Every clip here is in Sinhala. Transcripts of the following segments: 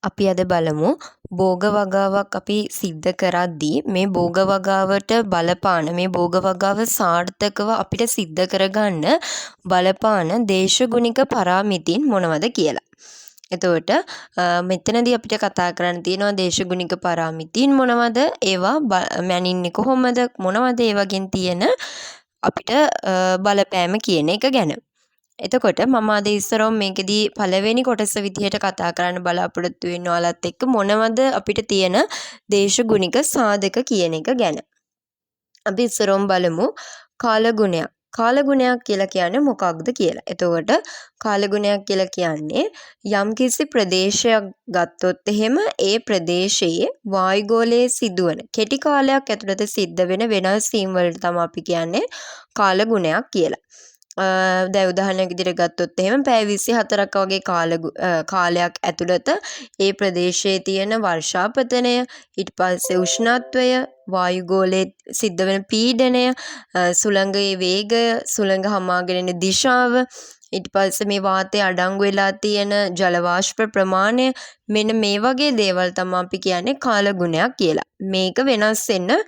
අපි අද බලමු භෝග වගාවක් අපි සිද්ධ කරද්දී මේ භෝග වගාවට බලපාන මේ භෝග වගාව සාර්ථකව අපිට සිද්ධ කරගන්න බලපාන දේශගුණික පරාමිතින් මොනවද කියලා. එතකොට මෙතනදී අපිට කතා කරන්න තියෙනවා දේශගුණික පරාමිතින් මොනවද, ඒවා මැනින්නේ කොහොමද, මොනවද ඒ වගේ තියෙන අපිට බලපෑම කියන එක ගැන. එතකොට මම අද ඉස්සරොම් මේකෙදී පළවෙනි කොටස විදිහට කතා කරන්න බලාපොරොත්තු වෙන ඔයාලත් එක්ක මොනවද අපිට තියෙන දේශගුණික සාධක කියන එක ගැන. අපි ඉස්සරොම් බලමු කාලගුණයක්. කාලගුණයක් කියලා කියන්නේ මොකක්ද කියලා. එතකොට කාලගුණයක් කියලා කියන්නේ යම්කිසි ප්‍රදේශයක් ගත්තොත් එහෙම ඒ ප්‍රදේශයේ වායුගෝලයේ සිදුවන කෙටි කාලයක් ඇතුළත සිද්ධ වෙන වෙනස් වීම් වලට තමයි අපි කියන්නේ කාලගුණයක් කියලා. දැන් උදාහරණයක් විදිහට ගත්තොත් එහෙම පැය 24ක් වගේ කාලයක් ඇතුළත ඒ ප්‍රදේශයේ තියෙන වර්ෂාපතනය, ඊට පස්සේ උෂ්ණත්වය, වායුගෝලයේ සිද්ධ වෙන පීඩනය, සුළඟේ වේගය, සුළඟ හමාගෙන යන දිශාව, ඊට පස්සේ මේ වාතයේ අඩංගු වෙලා තියෙන ජල වාෂ්ප ප්‍රමාණය, මෙන්න මේ වගේ දේවල් තමයි අපි කියන්නේ කාලගුණයක් කියලා. මේක වෙනස් වෙන්න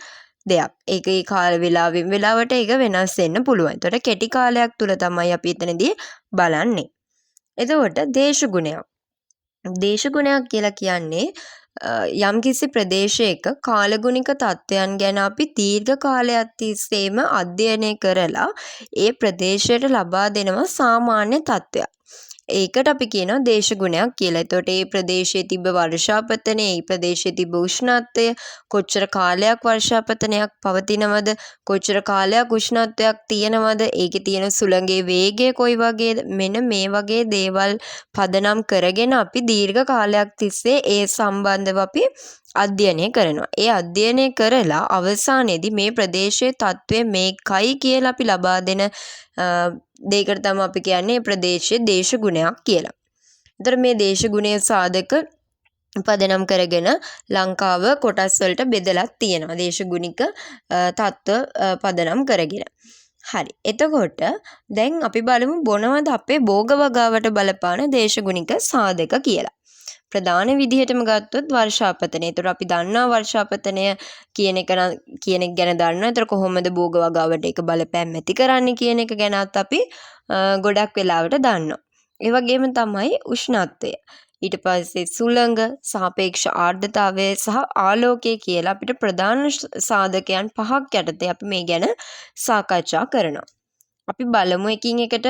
දෙයක්. ඒක ඒ කාල වේලාවෙන් වෙලාවට ඒක වෙනස් වෙන්න පුළුවන්. ඒතකොට කෙටි කාලයක් තුල තමයි අපි එතනදී බලන්නේ. එතකොට දේශගුණයක්. දේශගුණයක් කියලා කියන්නේ යම්කිසි ප්‍රදේශයක කාලගුණික තත්ත්වයන් ගැන අපි දීර්ඝ කාලයක් තිස්සේම අධ්‍යයනය කරලා ඒ ප්‍රදේශයට ලබා දෙනවා සාමාන්‍ය තත්ත්වයක්. ඒකට අපි කියනවා දේශගුණයක් කියලා. එතකොට ඒ ප්‍රදේශයේ තිබ්බ වර්ෂාපතනය, ඒ ප්‍රදේශයේ තිබ්බ උෂ්ණත්වය, කොච්චර කාලයක් වර්ෂාපතනයක් පවතිනවද, කොච්චර කාලයක් උෂ්ණත්වයක් තියෙනවද, ඒකේ තියෙන සුළඟේ වේගය කොයි වගේද, මෙන්න මේ වගේ දේවල් පදනම් කරගෙන අපි දීර්ඝ කාලයක් තිස්සේ ඒ සම්බන්ධව අපි අධ්‍යයනය කරනවා. ඒ අධ්‍යයනය කරලා අවසානයේදී මේ ප්‍රදේශයේ තත්ත්වය මේකයි කියලා අපි ලබා දෙන දෙයකට තමයි අපි කියන්නේ ප්‍රදේශයේ දේශගුණයක් කියලා. ඒතර මේ දේශගුණයේ සාධක පදනම් කරගෙන ලංකාව කොටස් වලට බෙදලා තියෙනවා. දේශගුණික තත්ත්ව පදනම් කරගෙන. හරි. එතකොට දැන් අපි බලමු මොනවද අපේ භෝග වගාවට බලපාන දේශගුණික සාධක කියලා. ප්‍රධාන විදිහටම ගත්තොත් වර්ෂාපතනය. ඒතර අපි දන්නවා වර්ෂාපතනය කියන එක ගැන දන්නවා. ඒතර කොහොමද භෝග වගාවට ඒක බලපෑම් ඇති කරන්නේ කියන එක ගැනත් අපි ගොඩක් වෙලාවට දන්නවා. ඒ වගේම තමයි උෂ්ණත්වය. ඊට පස්සේ සුළඟ, සාපේක්ෂ ආර්ද්‍රතාවය සහ ආලෝකය කියලා අපිට ප්‍රධාන සාධකයන් 5ක් යටතේ අපි මේ ගැන සාකච්ඡා කරනවා. අපි බලමු එකින් එකට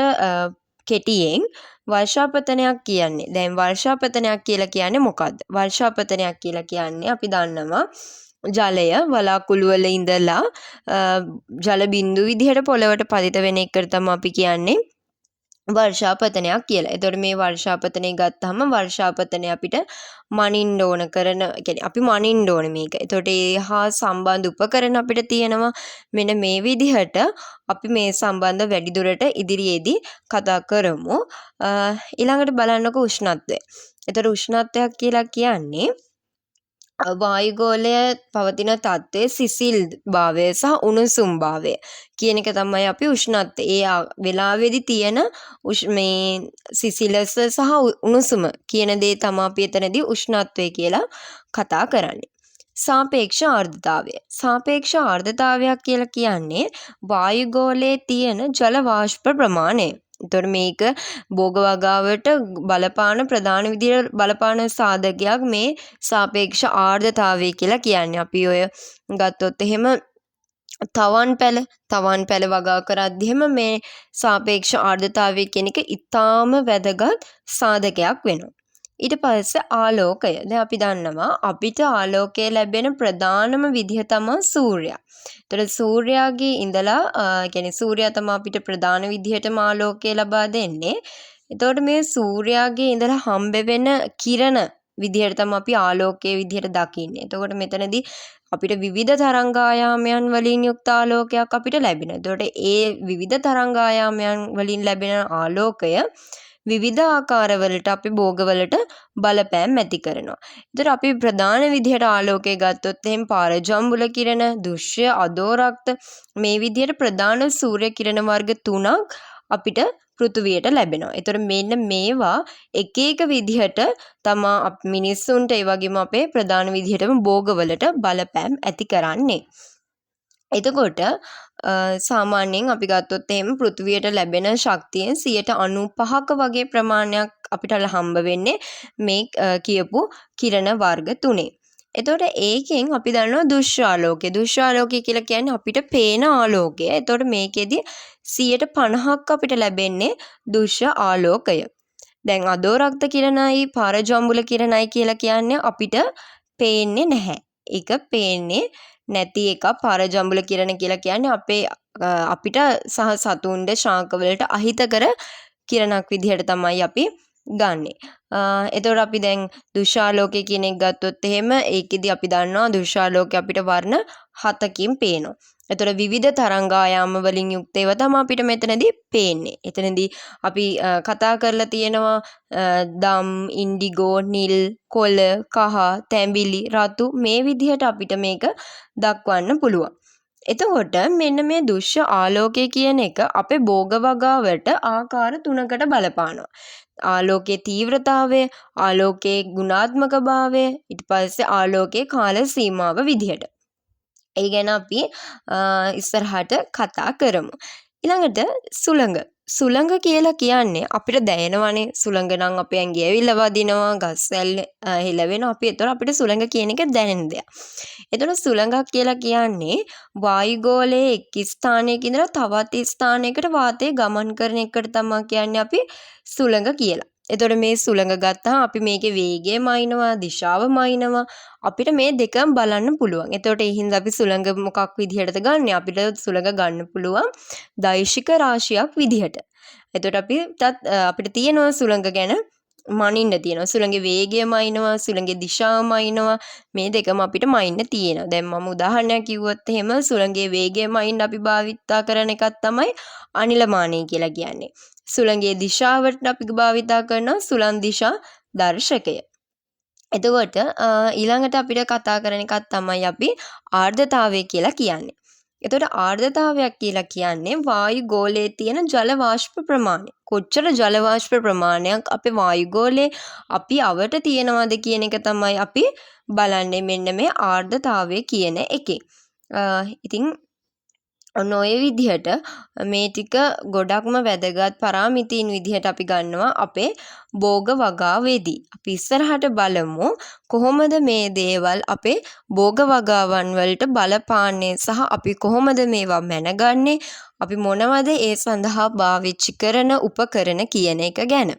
කෙටියෙන් වර්ෂාපතනයක් කියන්නේ. දැන් වර්ෂාපතනයක් කියලා කියන්නේ මොකක්ද? වර්ෂාපතනයක් කියලා කියන්නේ අපි දන්නවා ජලය වලාකුළු වල ඉඳලා ජල බිඳු විදිහට පොළවට පතිත වෙන එකට තමයි අපි කියන්නේ වර්ෂාපතනයක් කියලා. එතකොට මේ වර්ෂාපතනය ගත්තාම වර්ෂාපතනය අපිට මනින්න ඕන කරන, කියන්නේ අපි මනින්න ඕන මේක. එතකොට ඒ හා සම්බන්ධ උපකරණ අපිට තියෙනවා. මෙන්න මේ විදිහට අපි මේ සම්බන්ධ වැඩිදුරට ඉදිරියේදී කතා කරමු. ඊළඟට බලන්නකො උෂ්ණත්වය. එතකොට උෂ්ණත්වයක් කියලා කියන්නේ වායුගෝලයේ පවතින තත්ත්වයේ සිසිල් භාවය සහ උණුසුම් භාවය කියන එක තමයි අපි උෂ්ණත්වය. ඒ වෙලාවේදී තියෙන මේ සිසිලස සහ උණුසුම කියන දේ තමයි අපි එතනදී උෂ්ණත්වය කියලා කතා කරන්නේ. සාපේක්ෂ ආර්ද්‍රතාවය. සාපේක්ෂ ආර්ද්‍රතාවයක් කියලා කියන්නේ වායුගෝලයේ තියෙන ජල වාෂ්ප ප්‍රමාණය. එතකොට මේක භෝග වගාවට බලපාන ප්‍රධාන විදිහට බලපාන සාධකයක් මේ සාපේක්ෂ ආර්ද්‍රතාවය කියලා කියන්නේ. අපි ඔය ගත්තොත් එහෙම තවන් පැල වගා කරද්දී එහෙම මේ සාපේක්ෂ ආර්ද්‍රතාවය කියන එක ඉතාම වැදගත් සාධකයක් වෙනවා. ඊට පස්සේ ආලෝකය. දැන් අපි දන්නවා අපිට ආලෝකය ලැබෙන ප්‍රධානම විදිහ තමයි සූර්යයා. ඒතර සූර්යාගේ ඉඳලා කියන්නේ සූර්යයා තමයි අපිට ප්‍රධාන විදිහටම ආලෝකය ලබා දෙන්නේ. එතකොට මේ සූර්යාගේ ඉඳලා හම්බ වෙන කිරණ විදිහට තමයි අපි ආලෝකයේ විදිහට දකින්නේ. එතකොට මෙතනදී අපිට විවිධ තරංගායාමයන් වලින් යුක්ත ආලෝකයක් අපිට ලැබෙනවා. එතකොට ඒ විවිධ තරංගායාමයන් වලින් ලැබෙන ආලෝකය විවිධ ආකාරවලට අපි භෝගවලට බලපෑම් ඇති කරනවා. ඒතර අපි ප්‍රධාන විදිහට ආලෝකය ගත්තොත් එහෙනම් පාරජම්බුල කිරණ, දෘශ්‍ය, අදෝරක්ත මේ විදිහට ප්‍රධාන සූර්ය කිරණ වර්ග 3ක් අපිට පෘථුවියට ලැබෙනවා. එතකොට මෙන්න මේවා එක එක විදිහට තමා මිනිස්සුන්ට ඒ වගේම අපේ ප්‍රධාන විදිහටම භෝගවලට බලපෑම් ඇති කරන්නේ. එතකොට සාමාන්‍යයෙන් අපි ගත්තොත් එහෙම පෘථුවියට ලැබෙන ශක්තියෙන් 95ක වගේ ප්‍රමාණයක් අපිට හම්බ වෙන්නේ මේ කියපු කිරණ වර්ග තුනේ. එතකොට ඒකෙන් අපි දන්නවා දුෂ්‍යාලෝකය. දුෂ්‍යාලෝකය කියලා කියන්නේ අපිට පේන ආලෝකය. එතකොට මේකෙදි 50%ක් අපිට ලැබෙන්නේ දුෂ්‍ය ආලෝකය. දැන් අදෝරක්ත කිරණයි පාරජම්බුල කිරණයි කියලා කියන්නේ අපිට පේන්නේ නැහැ. ඒක පේන්නේ නැති එක. පාරජම්බුල කිරණ කියලා කියන්නේ අපිට සහ සතුන්ගේ ශාකවලට අහිතකර කිරණක් විදිහට තමයි අපි ගන්නෙ. එතකොට අපි දැන් දුෂ්‍යාලෝකය කියන එක ගත්තොත් එහෙම ඒකෙදි අපි දන්නවා දුෂ්‍යාලෝකය අපිට වර්ණ 7කින් පේනවා. එතකොට විවිධ තරංගායාම වලින් යුක්ත ඒවා තමයි අපිට මෙතනදී පේන්නේ. එතනදී අපි කතා කරලා තියෙනවා දම්, ඉන්ඩිගෝ, නිල්, කොළ, කහ, තැඹිලි, රතු මේ විදිහට අපිට මේක දක්වන්න පුළුවන්. එතකොට මෙන්න මේ දුෂ්‍ය ආලෝකය කියන එක අපේ භෝග වගාවට ආකාර 3කට බලපානවා. ආලෝකයේ තීව්‍රතාවය, ආලෝකයේ ගුණාත්මක භාවය, ඊට පස්සේ ආලෝකයේ කාල සීමාව විදිහට. ඒ ගැන අපි ඉස්සරහට කතා කරමු. ඊළඟට සුළඟ. සුළඟ කියලා කියන්නේ අපිට දැනෙනවනේ. සුළඟ නම් අපේ ඇඟේ ඇවිල්ලා වදිනවා, ගස් වැල් හෙලවෙනවා. අපිට සුළඟ කියන එක දැනෙන දෙයක්. එතකොට සුළඟක් කියලා කියන්නේ වායුගෝලයේ එක් ස්ථානයක ඉඳලා තවත් ස්ථානයකට වාතය ගමන් කරන එකට තමයි කියන්නේ අපි සුළඟ කියලා. එතකොට මේ සුළඟ ගත්තාම අපි මේකේ වේගය මයින්නවා, දිශාව මයින්නවා. අපිට මේ දෙකම බලන්න පුළුවන්. එතකොට ඒ හින්දා අපි සුළඟ මොකක් විදිහටද ගන්නෙ? අපිට සුළඟ ගන්න පුළුවන් දෛශික රාශියක් විදිහට. එතකොට අපිට තියෙනවා සුළඟ ගැන මනින්න තියෙනවා. සුළඟේ වේගය මයින්නවා, සුළඟේ දිශාව මයින්නවා. මේ දෙකම අපිට මයින්න තියෙනවා. දැන් මම උදාහරණයක් කිව්වොත් එහෙම සුළඟේ වේගය මයින්න අපි භාවිතා කරන එකක් තමයි අනිලමානී කියලා කියන්නේ. සුළඟේ දිශාවට අපි භාවිතා කරන සුළං දිශා දර්ශකය. එතකොට ඊළඟට අපිට කතා කරන එකක් තමයි අපි ආර්ද්‍රතාවය කියලා කියන්නේ. එතකොට ආර්ද්‍රතාවයක් කියලා කියන්නේ වායු ගෝලයේ තියෙන ජල වාෂ්ප ප්‍රමාණය. කොච්චර ජල වාෂ්ප ප්‍රමාණයක් අපේ වායු ගෝලයේ අපි අවට තියෙනවද කියන එක තමයි අපි බලන්නේ මෙන්න මේ ආර්ද්‍රතාවය කියන එකේ. ඉතින් ඔන්න ඔය විදිහට මේ ටික ගොඩක්ම වැදගත් පාරාමිතීන් විදිහට අපි ගන්නවා අපේ භෝග වගාවේදී. අපි ඉස්සරහට බලමු කොහොමද මේ දේවල් අපේ භෝග වගාවන් වලට බලපාන්නේ සහ අපි කොහොමද මේවා මැනගන්නේ, අපි මොනවද ඒ සඳහා පාවිච්චි කරන උපකරණ කියන එක ගැන.